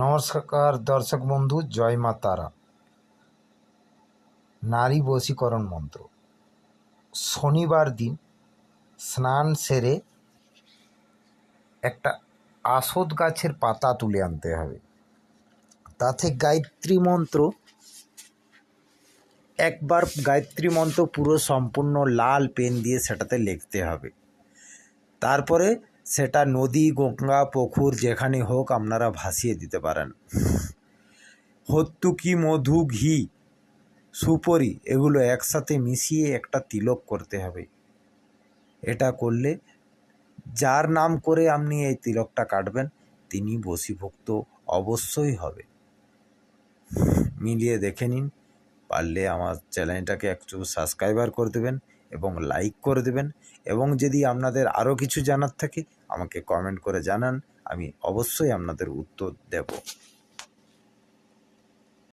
নমস্কার দর্শক বন্ধু, জয় মা তারা। নারী বশীকরণ মন্ত্র। শনিবার দিন স্নান সেরে একটা আসদ গাছের পাতা তুলে আনতে হবে, তাতে গায়ত্রী মন্ত্র একবার গায়ত্রী মন্ত্র পুরো সম্পূর্ণ লাল পেন দিয়ে সেটাতে লিখতে হবে। তারপরে সেটা নদী, গঙ্গা, পুকুর যেখানে হোক আপনারা ভাসিয়ে দিতে পারেন। হর্তুকি, মধু, ঘি, সুপরি এগুলো একসাথে মিশিয়ে একটা তিলক করতে হবে। এটা করলে যার নাম করে আপনি এই তিলকটা কাটবেন তিনি বশীভূত অবশ্যই হবে। মিলিয়ে দেখে নিন। পারলে আমার চ্যানেলটাকে একটু সাবস্ক্রাইবার করে দেবেন এবং লাইক করে দেবেন, এবং যদি আপনাদের আরও কিছু জানার থাকে আমাকে কমেন্ট করে জানান, আমি অবশ্যই আপনাদের উত্তর দেব।